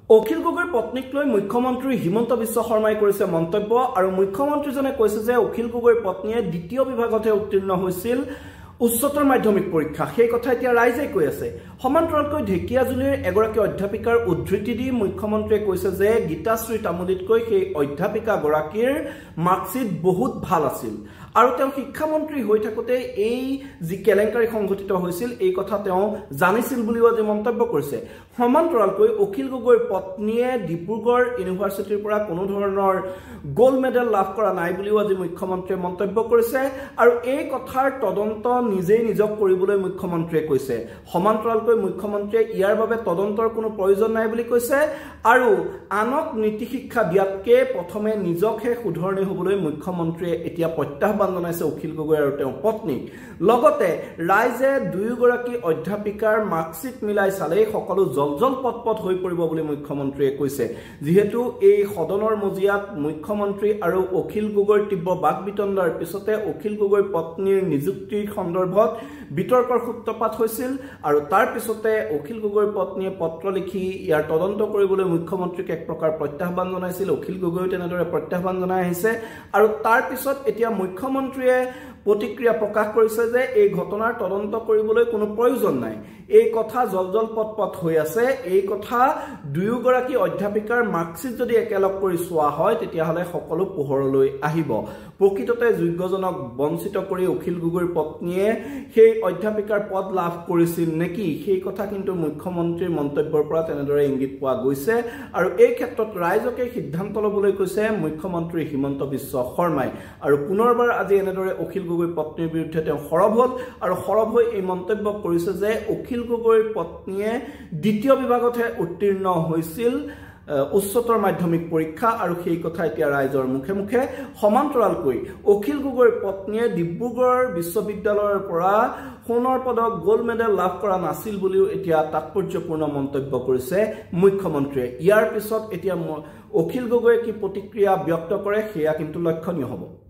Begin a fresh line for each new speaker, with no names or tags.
অখিল গগৈৰ পত্নীক লৈ মুখ্যমন্ত্ৰী হিমন্ত বিশ্ব শৰ্মাই কৰিছে মন্তব্য আৰু মুখ্যমন্ত্ৰীজনে কৈছে যে অখিল গগৈৰ পত্নীয়ে দ্বিতীয় বিভাগতে উত্তীৰ্ণ হৈছিল উচ্চতৰ মাধ্যমিক পৰীক্ষা সেই কথা এতিয়া ৰাইজে কৈ আছে সমান্তৰালকৈ ঢেকিয়াজুলিৰ এগৰাকী অধ্যাপিকাৰ উদ্ধৃতি দি মুখ্যমন্ত্ৰীয়ে কৈছে যে গীতাশ্ৰী তামুলীতকৈ সেই অধ্যাপিকা গৰাকীৰ মাৰ্কশিট বহুত ভাল আছিল আৰু তেওঁ শিক্ষামন্ত্ৰী হৈ থাকোতে এই যি কেলেংকাৰী সংঘটিত হৈছিল এই কথা তেওঁ জানিছিল বুলিও আজি মন্তব্য কৰিছে সমান্তৰালকৈ অখিল গগৈৰ পত্নীয়ে ডিব্ৰুগড় ইউনিভাৰ্চিটিৰ পৰা কোনো ধৰণৰ গোল্ড মেডেল লাভ কৰা নাই বুলিও আজি মুখ্যমন্ত্ৰীয়ে মন্তব্য কৰিছে আৰু এই কথাৰ তদন্ত নিজেই নিজক কৰিবলৈ মুখ্যমন্ত্ৰীয়ে কৈছে সমান্তৰালকৈ মুখ্যমন্ত্ৰীয়ে ইয়াৰ বাবে তদন্তৰ কোনো প্ৰয়োজন নাই বুলি কৈছে আৰু আনক নীতি শিক্ষা দিয়াতকে প্ৰথমে নিজকহে শুধৰণি হ'বলৈ মুখ্যমন্ত্ৰীয়ে এতিয়া প্ৰত্যাহ্বান জনাইছে অখিল গগৈ আৰু তেওঁৰ পত্নীক লগতে ৰাইজে দুয়োগৰাকী অধ্যাপিকাৰ মাৰ্কশিট মিলাই চালেই সকলো জলজল পটপট হৈ পৰিব বুলি মুখ্যমন্ত্ৰীয়ে কৈছে যেহেতু এই সদনৰ মজিয়াত মুখ্যমন্ত্ৰী আৰু অখিল গগৈৰ তীব্ৰ বাকবিতণ্ডাৰ পিছতে অখিল গগৈৰ পত্নীৰ নিযুক্তিৰ সন্দৰ্ভত বিতৰ্কৰ সূত্ৰপাত হৈছিল আৰু তাৰ পিছতে অখিল গগৈৰ পত্নীয়ে পত্ৰ লিখি ইয়াৰ তদন্ত কৰিবলৈ মুখ্যমন্ত্ৰীক এক প্ৰকাৰ প্ৰত্যাহ্বান জনাইছিল অখিল গগৈয়ে তেনেদৰে প্ৰত্যাহ্বান জনাই আহিছে আৰু তাৰ পিছত এতিয়া মুখ্যমন্ত্ৰীয়ে প্ৰতিক্ৰিয়া প্ৰকাশ কৰিছে যে এই ঘটনাৰ তদন্ত কৰিবলৈ কোনো প্ৰয়োজন নাই এই কথা জলজল পটপট হৈ আছে এই কথা দুয়োগৰাকী অধ্যাপিকাৰ মাৰ্কশিট যদি একেলগ কৰি চোৱা হয় তেতিয়াহ'লে সকলো পোহৰলৈ আহিব প্ৰকৃততে যোগ্যজনক বঞ্চিত কৰি অখিল গগৈৰ পত্নীয়ে সেই অধ্যাপিকাৰ পদ লাভ কৰিছিল নেকি সেই কথা কিন্তু মুখ্যমন্ত্ৰীৰ মন্তব্যৰ পৰা তেনেদৰে ইংগিত পোৱা গৈছে আৰু এই ক্ষেত্ৰত ৰাইজকে সিদ্ধান্ত ল'বলৈ কৈছে মুখ্যমন্ত্ৰী হিমন্ত বিশ্ব শৰ্মাই আৰু পুনৰবাৰ আজি এনেদৰে অখিল গগৈৰ পত্নীৰ বিৰুদ্ধে তেওঁ সৰব হ'ল আৰু সৰব হৈ এই মন্তব্য কৰিছে যে অখিল গগৈৰ পত্নীয়ে দ্বিতীয় বিভাগতহে উত্তীৰ্ণ হৈছিল উচ্চতৰ মাধ্যমিক পৰীক্ষা আৰু সেই কথা এতিয়া ৰাইজৰ মুখে মুখে সমান্তৰালকৈ অখিল গগৈৰ পত্নীয়ে ডিব্ৰুগড় বিশ্ববিদ্যালয়ৰ পৰা সোণৰ পদক গোল্ড মেডেল লাভ কৰা নাছিল বুলিও এতিয়া তাৎপৰ্যপূৰ্ণ মন্তব্য কৰিছে মুখ্যমন্ত্ৰীয়ে ইয়াৰ পিছত এতিয়া অখিল গগৈয়ে কি প্ৰতিক্ৰিয়া ব্যক্ত কৰে সেয়া কিন্তু লক্ষণীয় হ'ব